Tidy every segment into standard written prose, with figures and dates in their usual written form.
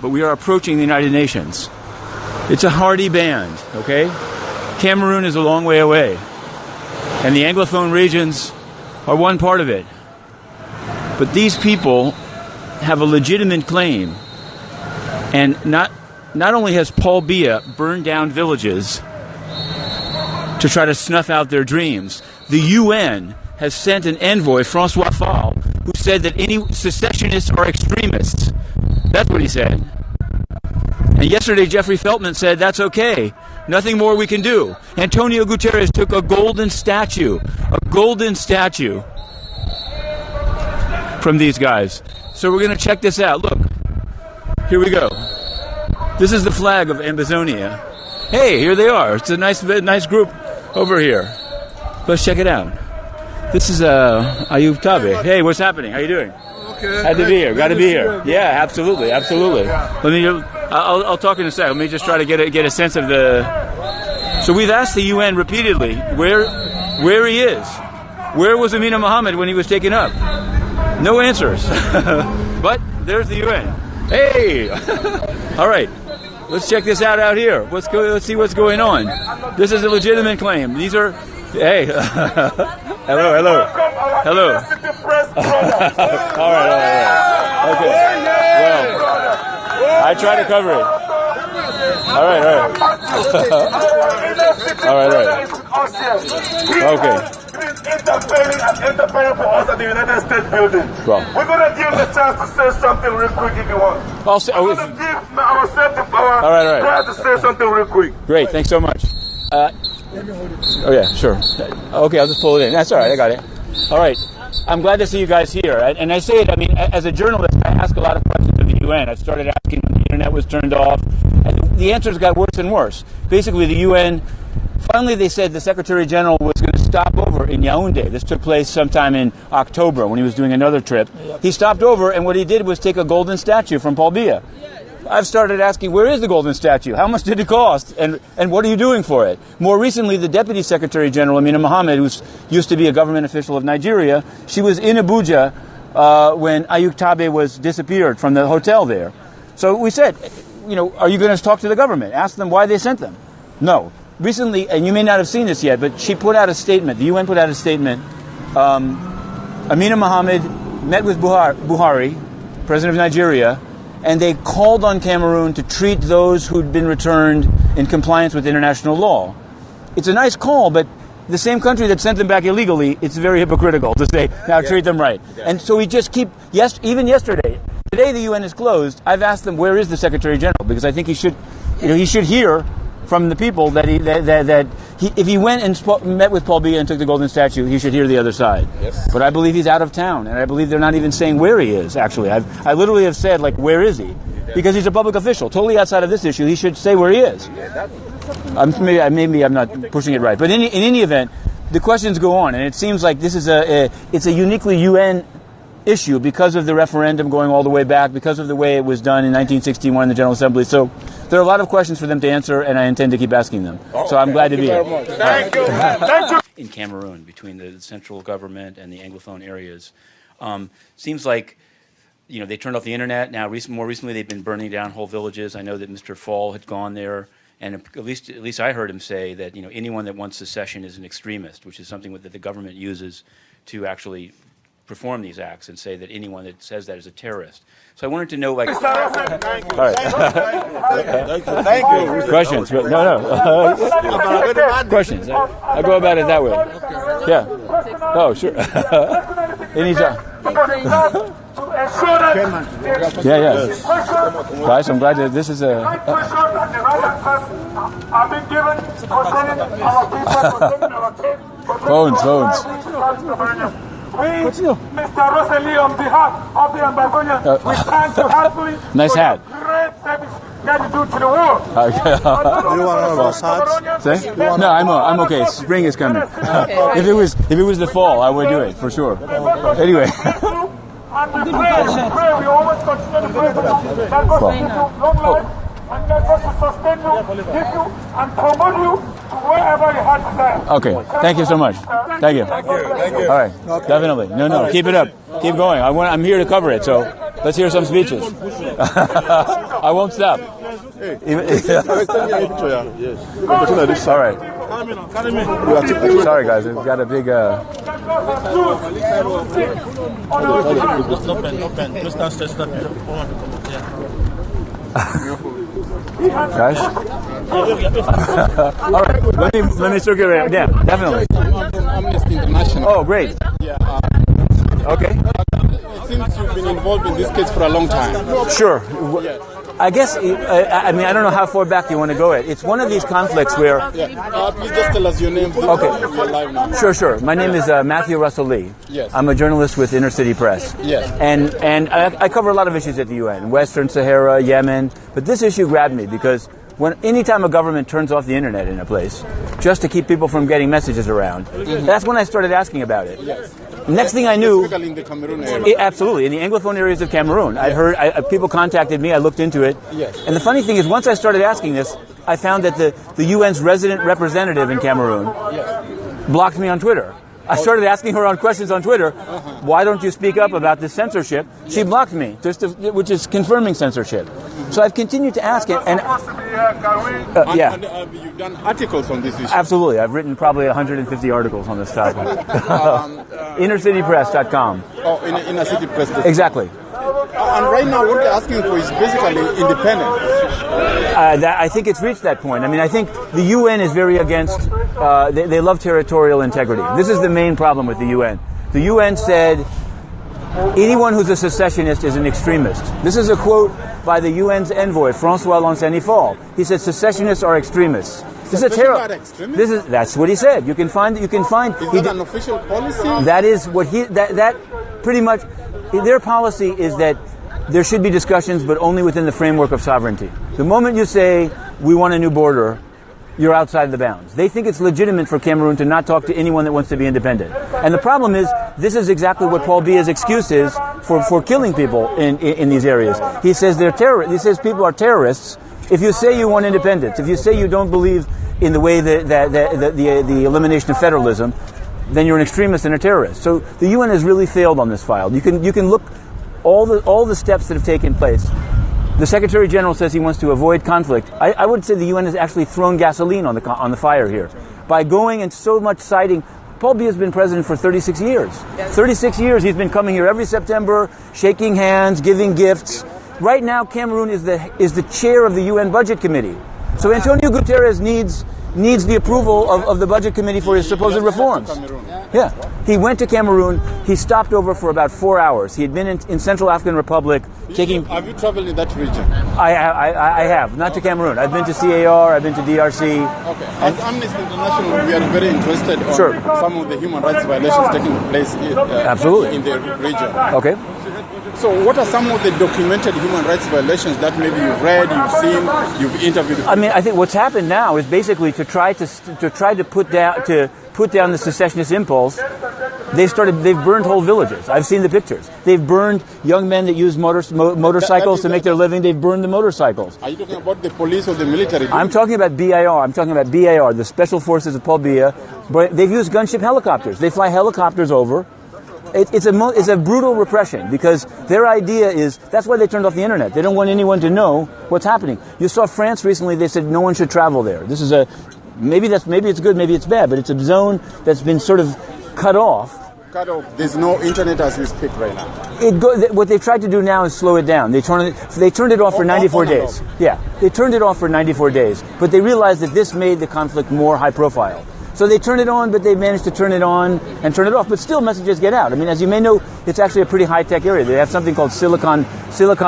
but we are approaching the United Nations. It's a hardy band, okay? Cameroon is a long way away, and the Anglophone regions are one part of it. But these people have a legitimate claim, and not only has Paul Biya burned down villages to try to snuff out their dreams, the UN has sent an envoy, Francois Fall, who said that any secessionists are extremists. That's what he said. And yesterday, Jeffrey Feltman said, that's okay. Nothing more we can do. Antonio Guterres took a golden statue from these guys. So we're going to check this out. Look, here we go. This is the flag of Ambazonia. Hey, here they are. It's a nice group over here. Let's check it out. This is Ayub Tabe. Hey, what's happening? How you doing? Okay. Had to be here. Got to be here. Yeah, absolutely. Let me. I'll talk in a second. Let me just try to get a sense of the. So we've asked the UN repeatedly where he is. Where was Amina Mohammed when he was taken up? No answers. But there's the UN. Hey. All right. Let's check this out here. Let's see what's going on. This is a legitimate claim. These are. Hey. Hello. All right. Okay. Well, I try to cover it. All right. Okay. Interfering for us at the United States building. Well, we're going to give the chance to say something real quick if you want. We're going to give ourselves the power to say something real quick. Great, thanks so much. Oh yeah, sure. Okay, I'll just pull it in. That's all right, I got it. All right. I'm glad to see you guys here. And I say it, I mean, as a journalist, I ask a lot of questions of the UN. I started asking when the internet was turned off, and the answers got worse and worse. Basically, the UN, finally they said the Secretary General was going to stop over in Yaoundé. This took place sometime in October when he was doing another trip. He stopped over, and what he did was take a golden statue from Paul Biya. I've started asking, where is the golden statue? How much did it cost? And what are you doing for it? More recently, the Deputy Secretary General, Amina Mohammed, who used to be a government official of Nigeria, she was in Abuja when Ayuk Tabe was disappeared from the hotel there. So we said, are you going to talk to the government? Ask them why they sent them. No. Recently, and you may not have seen this yet, but she put out a statement, the UN put out a statement. Amina Mohammed met with Buhari, President of Nigeria, and they called on Cameroon to treat those who'd been returned in compliance with international law. It's a nice call, but the same country that sent them back illegally, it's very hypocritical to say, now treat them right. And so we just keep, even yesterday, today the UN is closed, I've asked them, where is the Secretary General? Because I think he should hear from the people that if he went and met with Paul Biya and took the golden statue, he should hear the other side. Yes. But I believe he's out of town, and I believe they're not even saying where he is, actually. I literally have said, where is he? Because he's a public official, totally outside of this issue. He should say where he is. Maybe I'm not pushing it right. But in any event, the questions go on, and it seems like this is it's a uniquely UN issue because of the referendum going all the way back, because of the way it was done in 1961 in the General Assembly. So there are a lot of questions for them to answer, and I intend to keep asking them. So I'm glad to be here. Thank you. Thank you. In Cameroon, between the central government and the Anglophone areas, seems like they turned off the internet. Now, more recently, they've been burning down whole villages. I know that Mr. Fall had gone there, and at least I heard him say that anyone that wants secession is an extremist, which is something that the government uses to actually perform these acts and say that anyone that says that is a terrorist. So I wanted to know, all right. Thank you. Questions? No. Questions? I'll go about it that way. Okay. Yeah. Oh, sure. Anytime. Yeah. Guys, I'm glad that this is a... Phones. Mr. Rosalie, on behalf of the Ambazonians, we thank you heartily. Nice hat. Great service that you do to the world. Do you want one of those hats? Say? No, I'm okay. Spring is coming. Okay. If it was the fall, I would do it for sure. Anyway. And we pray. We always continue to pray that God will give you long life and that God will sustain you, give you, and promote you to wherever you have desire. Okay. Thank you so much. Thank you. Thank you. All right. Okay. Definitely. No. Keep it up. Keep going. I'm here to cover it. So let's hear some speeches. I won't stop. Hey. All right. Sorry, guys. We've got a big... Guys? All right. Let me circulate. Yeah, definitely. Amnesty International. Oh, great. Yeah. Okay. It seems you've been involved in this case for a long time. Sure. I guess, I mean, I don't know how far back you want to go at. It's one of these conflicts where... Yeah. Please just tell us your name. Okay. You're live now. Sure. My name is Matthew Russell Lee. Yes. I'm a journalist with Inner City Press. Yes. And I cover a lot of issues at the UN, Western Sahara, Yemen. But this issue grabbed me because anytime a government turns off the internet in a place, just to keep people from getting messages around, that's when I started asking about it. Yes. Next thing I knew, specifically in the Cameroon area. Absolutely, in the Anglophone areas of Cameroon, I'd heard people contacted me. I looked into it, yes. And the funny thing is, once I started asking this, I found that the UN's resident representative in Cameroon blocked me on Twitter. I started asking her questions on Twitter. Why don't you speak up about this censorship? She blocked me, which is confirming censorship. So I've continued to ask it, and you've done articles on this issue. Absolutely, I've written probably 150 articles on this topic. InnerCityPress.com. Oh, Inner City Press. Exactly. And right now, what they're asking for is basically independence. I think it's reached that point. I mean, I think the UN is very against. They love territorial integrity. This is the main problem with the UN. The UN said anyone who's a secessionist is an extremist. This is a quote by the UN's envoy, Francois Fall. He said secessionists are extremists. This is a terrible. That's what he said. You can find. Is that an official policy? That is what that pretty much. Their policy is that there should be discussions, but only within the framework of sovereignty. The moment you say we want a new border, you're outside the bounds. They think it's legitimate for Cameroon to not talk to anyone that wants to be independent. And the problem is, this is exactly what Paul Biya's excuse is for killing people in these areas. He says they're terrorists. He says people are terrorists. If you say you want independence, if you say you don't believe in the way that the elimination of federalism, then you're an extremist and a terrorist. So the UN has really failed on this file. You can look all the steps that have taken place. The Secretary General says he wants to avoid conflict. I would say the UN has actually thrown gasoline on the fire here by going and so much citing. Paul Biya has been president for 36 years. 36 years he's been coming here every September, shaking hands, giving gifts. Right now, Cameroon is the chair of the UN Budget Committee. So Antonio Guterres needs the approval of the Budget Committee for his supposed reforms. Yeah. He went to Cameroon. He stopped over for about 4 hours. He had been in Central African Republic taking... Have you traveled in that region? I have. Not to Cameroon. I've been to CAR. I've been to DRC. Okay. As Amnesty International, we are very interested on some of the human rights violations taking place Absolutely. In the region. Okay. So what are some of the documented human rights violations that maybe you've read, you've seen, you've interviewed? I mean, I think what's happened now is basically to try to put down the secessionist impulse. They've burned whole villages. I've seen the pictures. They've burned young men that use motorcycles to make their living. They've burned the motorcycles. Are you talking about the police or the military? I'm talking about BIR. I'm talking about BIR, the Special Forces of Paul Biya. But they've used gunship helicopters. They fly helicopters over. It's a brutal repression because their idea is that's why they turned off the internet. They don't want anyone to know what's happening. You saw France recently. They said no one should travel there. This is maybe it's good, maybe it's bad, but it's a zone that's been sort of cut off. There's no internet as we speak right now. What they've tried to do now is slow it down. They turned it off for 94 days. Yeah, they turned it off for 94 days, but they realized that this made the conflict more high profile. So they turn it on, but they managed to turn it on and turn it off. But still, messages get out. I mean, as you may know, it's actually a pretty high-tech area. They have something called Silicon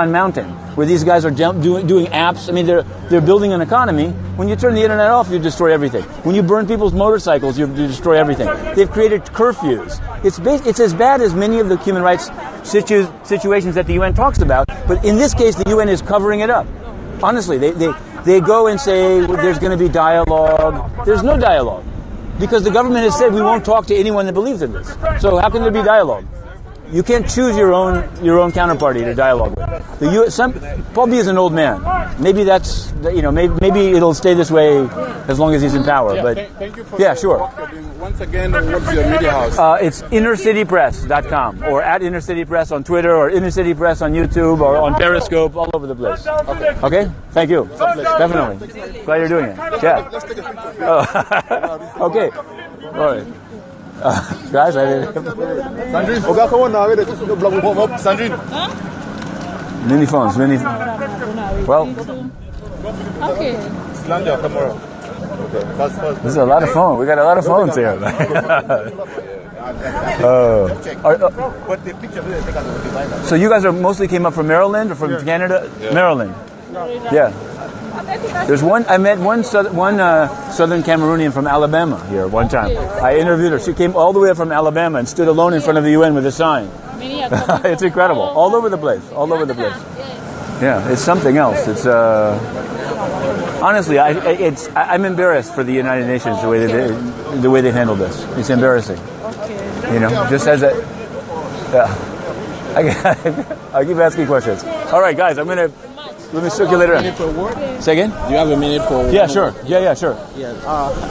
Mountain, where these guys are doing apps. I mean, they're building an economy. When you turn the internet off, you destroy everything. When you burn people's motorcycles, you destroy everything. They've created curfews. It's as bad as many of the human rights situations that the UN talks about. But in this case, the UN is covering it up. Honestly, they go and say there's going to be dialogue. There's no dialogue. Because the government has said we won't talk to anyone that believes in this. So how can there be dialogue? You can't choose your own counterparty to dialogue with. Paul Biya is an old man. Maybe maybe it'll stay this way as long as he's in power. But thank you for sure. work you're doing. Once again, what's your media house? It's innercitypress.com or at innercitypress on Twitter or innercitypress on YouTube or on Periscope, all over the place. Okay? Thank you. Definitely. Glad you're doing it. Yeah. Let's take a picture. Okay. All right. Guys, I didn't. Sandrine, okay, come on now. Sandrine. Many phones, many. Well. Okay. Slanja, tomorrow. Okay. Fast. This is a lot of phones. We got a lot of phones here. So you guys mostly came up from Maryland or from Canada? Yeah. Maryland. Yeah. There's one. I met one Southern Cameroonian from Alabama here one time. I interviewed her. She came all the way from Alabama and stood alone in front of the UN with a sign. It's incredible. All over the place. All over the place. Yeah, it's something else. It's honestly, I'm embarrassed for the United Nations the way they handle this. It's embarrassing. You know, just as a. I keep asking questions. All right, guys, let me circulate around. Say again? Do you have a minute for? Yeah, sure. Yeah, sure. Yeah.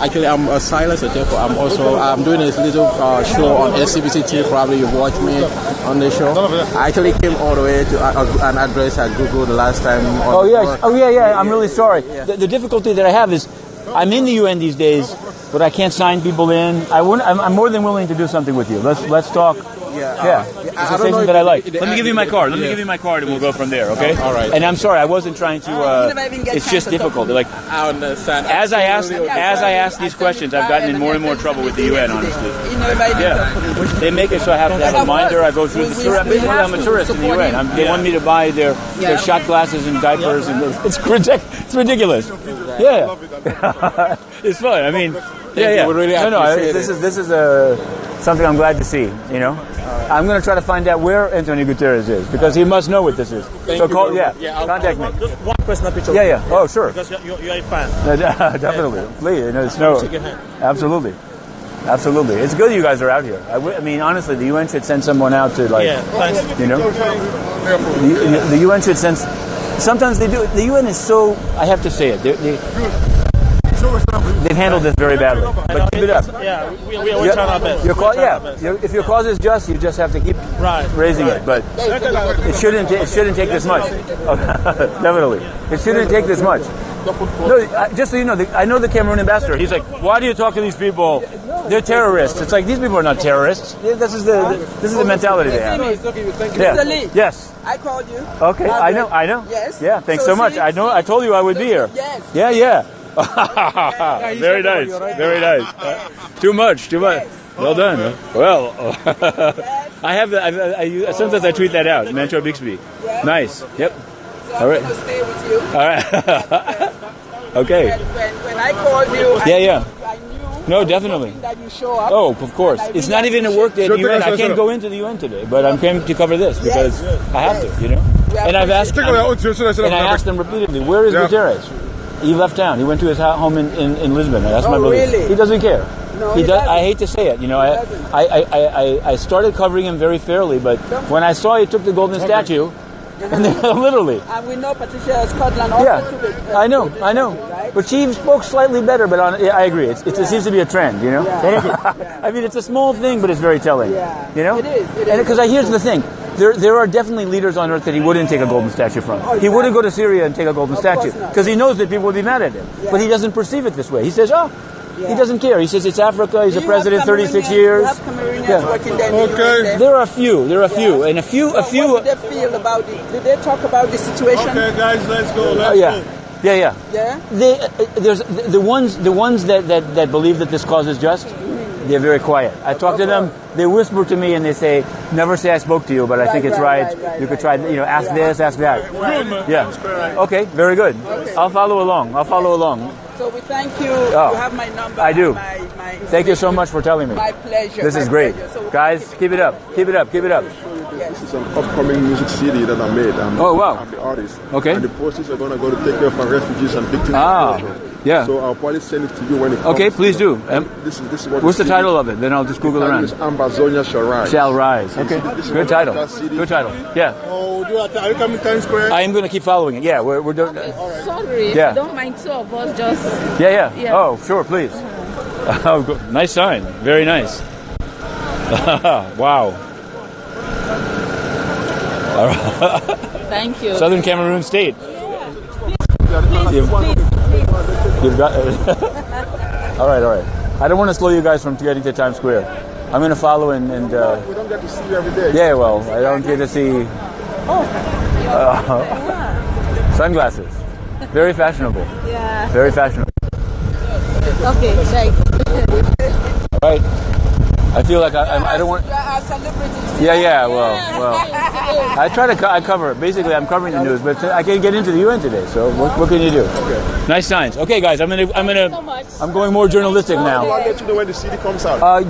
Actually, I'm a Silas, therefore I'm doing this little show on SCBC. Probably you've watched me on the show. I actually came all the way to an address at Google the last time. Oh yeah. I'm really sorry. The difficulty that I have is I'm in the UN these days, but I can't sign people in. I'm more than willing to do something with you. Let's talk. Yeah. It's a station that I like. Let me give you my card. Let me give you my card, and we'll go from there. Okay. All right. And I'm sorry, I wasn't trying to. It's just difficult. Like I understand. As I ask these questions, I've gotten in more and more trouble with the UN. Honestly. Yeah. They make it so I have to have a reminder. I go through the tour. I'm a tourist in the UN. They want me to buy their shot glasses and diapers, and it's ridiculous. Yeah. It's fun. I mean. Yeah. This is something I'm glad to see. You know, I'm going to try to find out where Antonio Guterres is because he must know what this is. Contact me. Just one personal picture. Yeah. Oh, sure. Because you're a fan. Definitely. Please, absolutely. It's good you guys are out here. I mean, honestly, the UN should send someone out to thanks. You know, the UN should send. Sometimes they do. The UN is so. I have to say it. They've handled this very badly, but keep it up. Yeah, we're trying our best. If your cause is just, you just have to keep raising it. But it shouldn't take this much. Definitely, it shouldn't take this much. No, just so you know, I know the Cameroon ambassador. He's like, "Why do you talk to these people? They're terrorists." It's like these people are not terrorists. This is the mentality they have. Mr. Lee. Yes. I called you. Okay, I know. Yes. Yeah, thanks so much. I know. I told you I would be here. Yes. Yeah. Very nice. Too much. Well done. Huh? Well, I have. I sometimes I tweet that out. Mentor Bixby. Yes. Nice. Yep. So All right. I'm going to stay with you. All right. Okay. When I called you, I knew No, definitely. that you show up. Oh, of course. It's not even a work day at the UN. I can't go into the UN today, but I'm coming to cover this because I have to. You know. And I've asked. And I asked them repeatedly, "Where is Guterres?" He left town. He went to his home in Lisbon. I asked my brother. Really? He doesn't care. No, he does. I hate to say it. You know, I started covering him very fairly, but when I saw he took the golden statue, and literally. And we know Patricia Scotland also took it. I know. Right? But she spoke slightly better. But I agree. It seems to be a trend. You know. Yeah. I mean, it's a small thing, but it's very telling. Yeah. You know. It is. Because here's the thing. There are definitely leaders on earth that he wouldn't take a golden statue from. He wouldn't go to Syria and take a golden statue because he knows that people would be mad at him. Yeah. But he doesn't perceive it this way. He says, he doesn't care. He says it's Africa. He's a president 36 years. You have Cameroonians working there. Okay. There are a few, and a few. What do they feel about it? Did they talk about the situation? Okay, guys, let's go. Yeah. Yeah. There's the ones that believe that this cause is just. They're very quiet. I talk to them. They whisper to me and they say, "Never say I spoke to you, but I think it's right. You could try. Ask this, ask that." Yeah. Okay. Very good. Okay. I'll follow along. So we thank you. You have my number. I do. My thank you so much for telling me. My pleasure. This is great. So guys, keep it up. This is an upcoming music CD that I made. Oh, wow. I'm the artist. Okay. And the proceeds are going to go to take care of our refugees and victims. Yeah. So I'll probably send it to you when it comes. Okay, please do. This is what what's the title of it? Then I'll just Google around. It's Ambazonia Shall Rise. Shall Rise. Okay. Good title. Good title. Yeah. Oh, are you coming to Times Square? I am going to keep following it. Yeah, we're doing. Sorry, Yeah. I don't mind two of us just. Yeah. Yeah. Oh, sure, please. Oh, nice sign. Very nice. Wow. Thank you. Southern Cameroon State. Please. You've got. All right. I don't want to slow you guys from getting to Times Square. I'm going to follow and. We don't get to see you every day. Yeah, well, I don't get to see. Sunglasses. Very fashionable. Yeah. Very fashionable. Okay, thanks. All right. I feel like I don't want. Yeah. Well. I try to cover it. Basically, I'm covering the news, but I can't get into the UN today. So what can you do? Okay. Nice signs. Okay, guys, I'm going more journalistic now. I'll let you know when the CD comes out.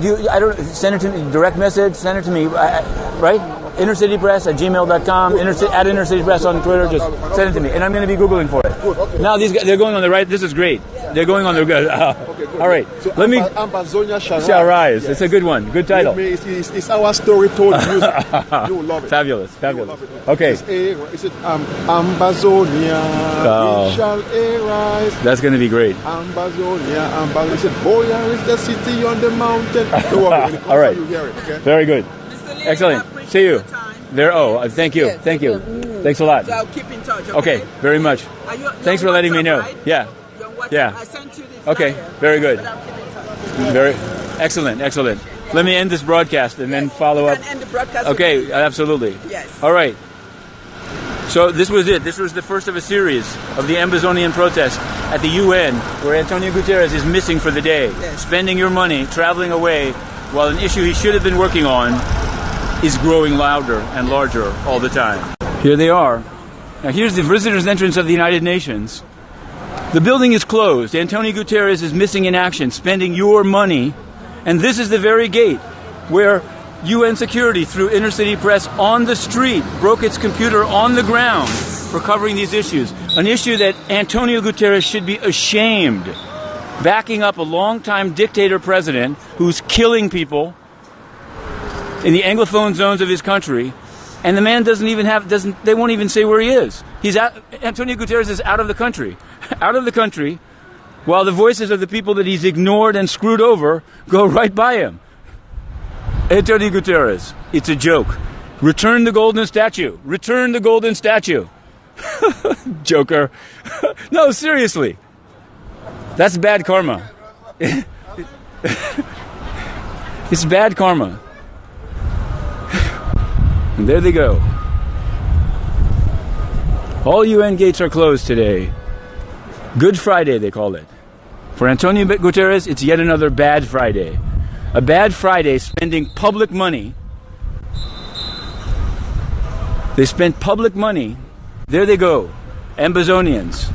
Send it to me. Direct message. Send it to me. Right. InnerCityPress@gmail.com. At InnerCityPress on Twitter. Just send it to me, and I'm going to be googling for it. Good, okay. Now these guys, they're going on the right. This is great. They're going on the good. Okay, good. All right. So Let me. Ambazonia Shall Rise. Yes. It's a good one. Good title. It's our story told music. You will love it. Fabulous. Okay. Is it Ambazonia? It shall arise. That's going to be great. Ambazonia. Is it Boya is the city on the mountain? Don't worry. When it comes All right. out, you hear it. Okay. Very good. Excellent. See you. There. Oh, thank you. Yes, Thank you. Thanks a lot. So I'll keep in touch. Okay. Very much. Thanks for letting me know. Right? Yeah. Yeah. I sent you the Okay. flyer, Very good. but I'll keep in touch. Very excellent. Let me end this broadcast and then follow up. You can end the broadcast. Okay. Absolutely. Yes. All right. So this was it. This was the first of a series of the Ambazonian Protest at the UN, where Antonio Guterres is missing for the day, spending your money, traveling away, while an issue he should have been working on is growing louder and larger all the time. Here they are. Now here's the visitors' entrance of the United Nations. The building is closed. Antonio Guterres is missing in action, spending your money. And this is the very gate where UN security, through Inner City Press on the street, broke its computer on the ground for covering these issues. An issue that Antonio Guterres should be ashamed, backing up a longtime dictator president who's killing people in the Anglophone zones of his country, and the man they won't even say where he is. Antonio Guterres is out of the country, while the voices of the people that he's ignored and screwed over go right by him. Antonio Guterres, it's a joke. Return the golden statue. Return the golden statue. Joker. No, seriously. That's bad karma. It's bad karma. And there they go. All UN gates are closed today. Good Friday, they call it. For Antonio Guterres, it's yet another bad Friday. A bad Friday spending public money. They spent public money. There they go. Ambazonians.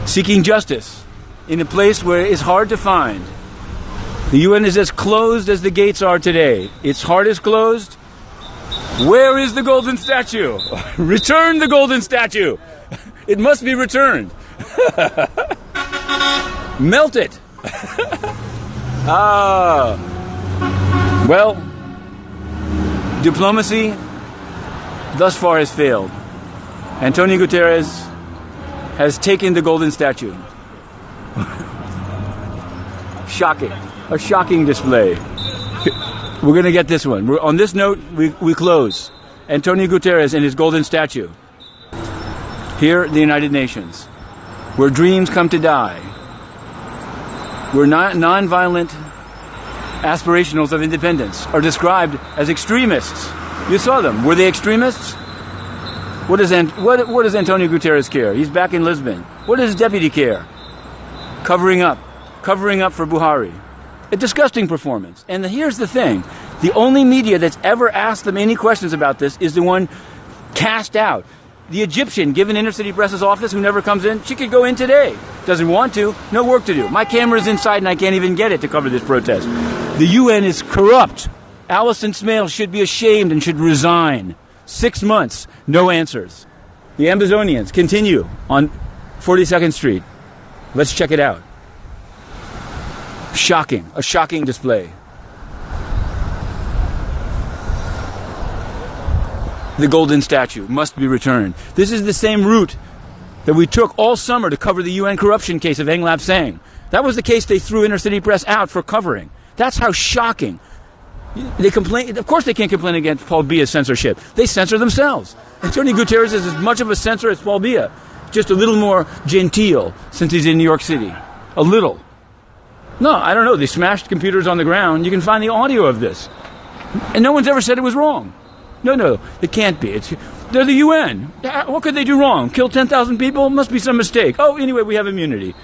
Seeking justice in a place where it's hard to find. The UN is as closed as the gates are today. Its heart is closed. Where is the golden statue? Return the golden statue. It must be returned. Melt it. Well, diplomacy thus far has failed. Antonio Guterres has taken the golden statue. Shocking. A shocking display. We're going to get this one. On this note, we close. Antonio Guterres and his golden statue. Here at the United Nations, where dreams come to die, where non-violent aspirationals of independence are described as extremists. You saw them. Were they extremists? What does Antonio Guterres care? He's back in Lisbon. What does his deputy care? Covering up for Buhari. A disgusting performance. And here's the thing. The only media that's ever asked them any questions about this is the one cast out. The Egyptian, given Inner City Press's office, who never comes in, she could go in today. Doesn't want to. No work to do. My camera's inside and I can't even get it to cover this protest. The UN is corrupt Alison Smale should be ashamed and should resign. 6 months, no answers. The Ambazonians continue on 42nd Street. Let's check it out. Shocking, a shocking display. The golden statue must be returned. This is the same route that we took all summer to cover the UN corruption case of Eng Lap Sang. That was the case they threw Inner City Press out for covering. That's how shocking. They complain. Of course they can't complain against Paul Biya's censorship. They censor themselves. Antonio Guterres is as much of a censor as Paul Biya. Just a little more genteel since he's in New York City. A little. No, I don't know. They smashed computers on the ground. You can find the audio of this. And no one's ever said it was wrong. No, it can't be. They're the UN. What could they do wrong? Kill 10,000 people? Must be some mistake. Oh, anyway, we have immunity.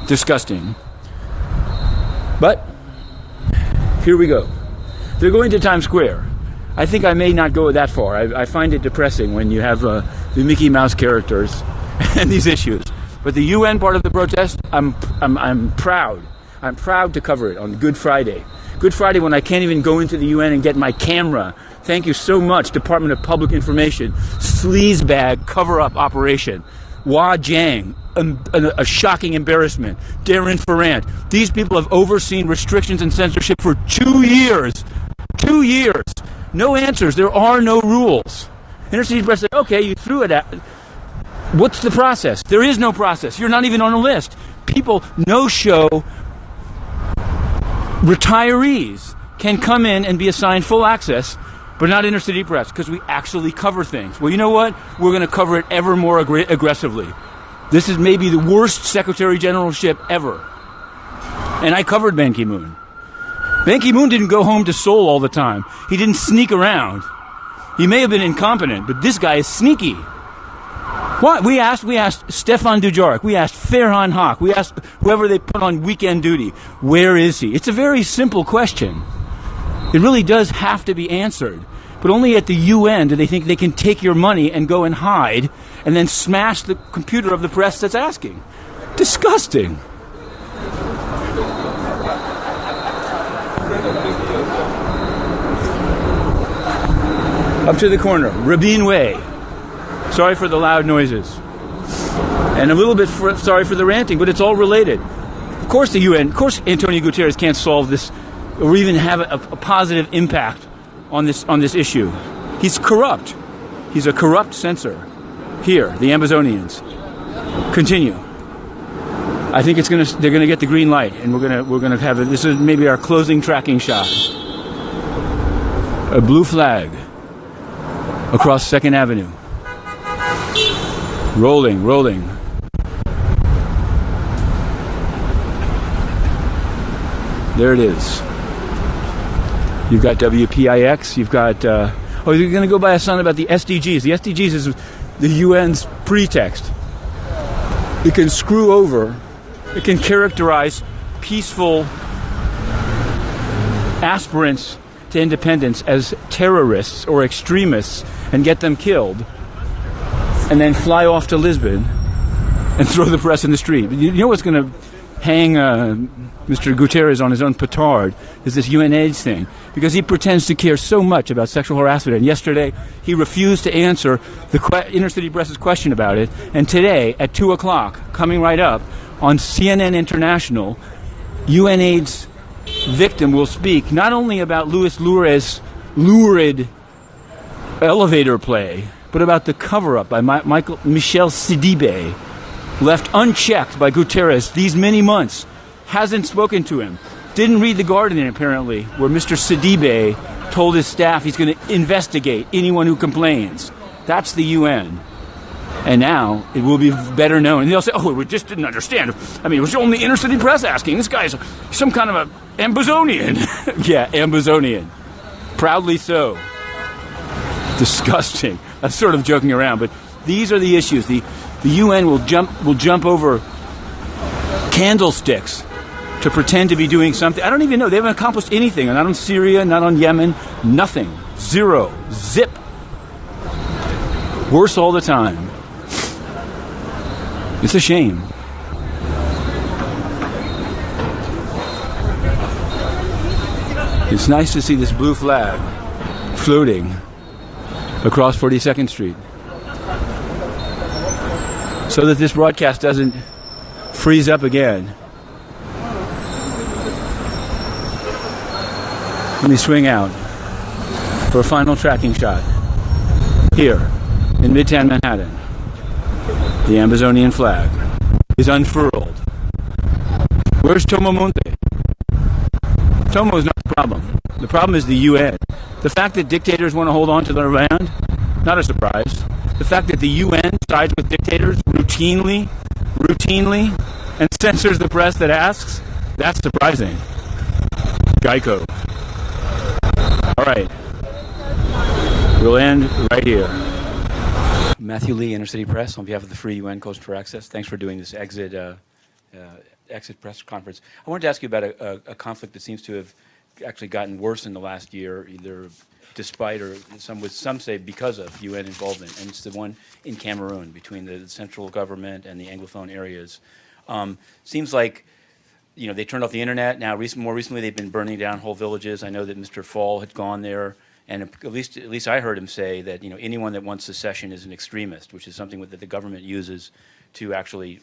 Disgusting. But here we go. They're going to Times Square. I think I may not go that far. I find it depressing when you have the Mickey Mouse characters and these issues. But the UN part of the protest, I'm proud. I'm proud to cover it on Good Friday. Good Friday when I can't even go into the UN and get my camera. Thank you so much, Department of Public Information. Sleazebag cover-up operation. Hua Jiang, a shocking embarrassment. Darren Ferrand. These people have overseen restrictions and censorship for 2 years. 2 years. No answers. There are no rules. Inner City Press said, okay, you threw it at. What's the process? There is no process. You're not even on a list. People no-show. Retirees can come in and be assigned full access, but not Inner City Press, because we actually cover things. Well, you know what? We're going to cover it ever more aggressively. This is maybe the worst Secretary Generalship ever. And I covered Ban Ki-moon. Ban Ki-moon didn't go home to Seoul all the time. He didn't sneak around. He may have been incompetent, but this guy is sneaky. What? We asked Stefan Dujarric, we asked Farhan Haq, we asked whoever they put on weekend duty, where is he? It's a very simple question. It really does have to be answered. But only at the UN do they think they can take your money and go and hide and then smash the computer of the press that's asking. Disgusting. Up to the corner, Rabin Way. Sorry for the loud noises. And a little bit sorry for the ranting, but it's all related. Of course the UN, of course Antonio Guterres can't solve this or even have a positive impact on this issue. He's corrupt. He's a corrupt censor. Here, the Ambazonians. Continue. I think they're gonna get the green light, and we're gonna have it. This is maybe our closing tracking shot. A blue flag across 2nd Avenue. Rolling. There it is. You've got WPIX, you've got, you're going to go by a song about the SDGs. The SDGs is the UN's pretext. It can screw over, it can characterize peaceful aspirants to independence as terrorists or extremists and get them killed, and then fly off to Lisbon and throw the press in the street. You know what's going to hang Mr. Guterres on his own petard is this UNAIDS thing, because he pretends to care so much about sexual harassment. And yesterday, he refused to answer the Inner City Press's question about it. And today, at 2 o'clock, coming right up, on CNN International, UNAIDS victim will speak not only about Luis Lure's lurid elevator play, but about the cover-up by Michel Sidibe, left unchecked by Guterres these many months, hasn't spoken to him, didn't read The Guardian apparently, where Mr. Sidibe told his staff he's going to investigate anyone who complains. That's the UN. And now it will be better known. And they'll say, oh, we just didn't understand. I mean, it was only Inner City Press asking. This guy's some kind of a Ambazonian. Yeah, Ambazonian. Proudly so. Disgusting. That's sort of joking around, but these are the issues. The UN will jump over candlesticks to pretend to be doing something. I don't even know. They haven't accomplished anything. Not on Syria, not on Yemen. Nothing. Zero. Zip. Worse all the time. It's a shame. It's nice to see this blue flag floating across 42nd Street, so that this broadcast doesn't freeze up again. Let me swing out for a final tracking shot. Here, in Midtown Manhattan, the Ambazonian flag is unfurled. Where's Tomo Monte? Tomo is not the problem. The problem is the UN. The fact that dictators want to hold on to their land, not a surprise. The fact that the UN sides with dictators routinely, and censors the press that asks, that's surprising. Geico. All right. We'll end right here. Matthew Lee, Inner City Press, on behalf of the Free UN Coast for Access. Thanks for doing this exit press conference. I wanted to ask you about a conflict that seems to have actually gotten worse in the last year, either despite or some say because of UN involvement, and it's the one in Cameroon between the central government and the Anglophone areas. Seems like, you know, they turned off the internet. Now, more recently, they've been burning down whole villages. I know that Mr. Fall had gone there, and at least I heard him say that, you know, anyone that wants secession is an extremist, which is something that the government uses to actually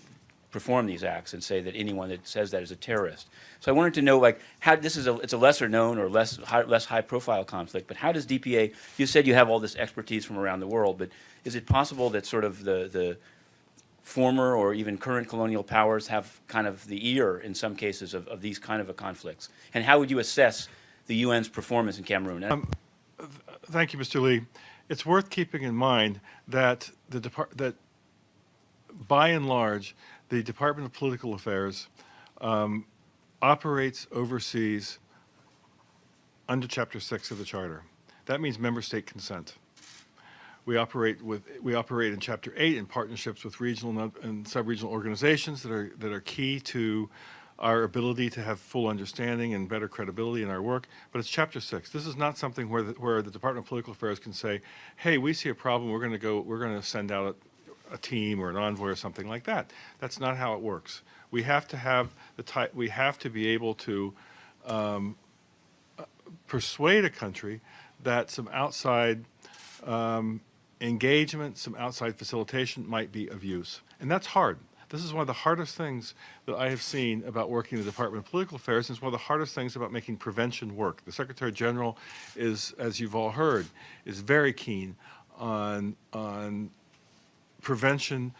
perform these acts, and say that anyone that says that is a terrorist. So I wanted to know, like, how it's a lesser known or less high profile conflict, but how does DPA? You said you have all this expertise from around the world, but is it possible that sort of the former or even current colonial powers have kind of the ear in some cases of these kind of conflicts? And how would you assess the UN's performance in Cameroon? Thank you, Mr. Lee. It's worth keeping in mind that that by and large, the Department of Political Affairs operates overseas under Chapter 6 of the Charter. That means member state consent. We operate in Chapter 8 in partnerships with regional and sub-regional organizations that are key to our ability to have full understanding and better credibility in our work. But it's Chapter 6. This is not something where the Department of Political Affairs can say, "Hey, we see a problem. We're going to send out a team or an envoy or something like that." That's not how it works. We have to have we have to be able to persuade a country that some outside engagement, some outside facilitation might be of use. And that's hard. This is one of the hardest things that I have seen about working in the Department of Political Affairs, and it's one of the hardest things about making prevention work. The Secretary General is, as you've all heard, is very keen on prevention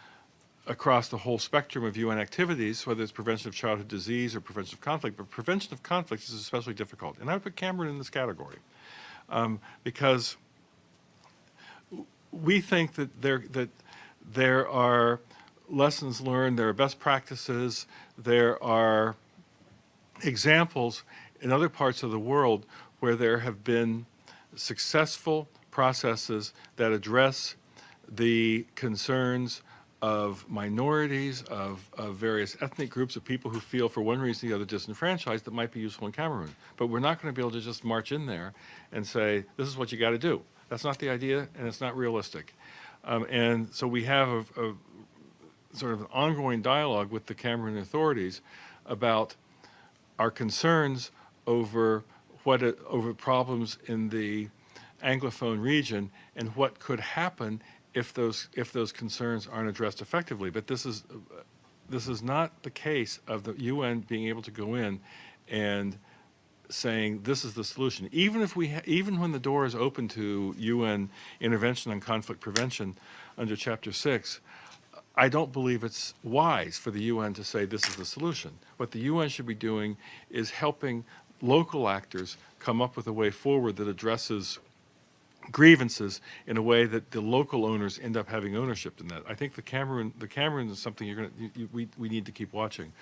across the whole spectrum of UN activities, whether it's prevention of childhood disease or prevention of conflict. But prevention of conflict is especially difficult. And I would put Cameroon in this category because we think that there are lessons learned, there are best practices, there are examples in other parts of the world where there have been successful processes that address the concerns of minorities, of various ethnic groups, of people who feel for one reason or the other disenfranchised, that might be useful in Cameroon. But we're not going to be able to just march in there and say, this is what you got to do. That's not the idea, and it's not realistic. And so we have a sort of an ongoing dialogue with the Cameroon authorities about our concerns over over problems in the Anglophone region and what could happen if those concerns aren't addressed effectively. But this is not the case of the UN being able to go in and saying this is the solution. Even when the door is open to UN intervention on conflict prevention under Chapter 6, I don't believe it's wise for the UN to say this is the solution. What the UN should be doing is helping local actors come up with a way forward that addresses grievances in a way that the local owners end up having ownership in that. I think the Cameroon is something we need to keep watching.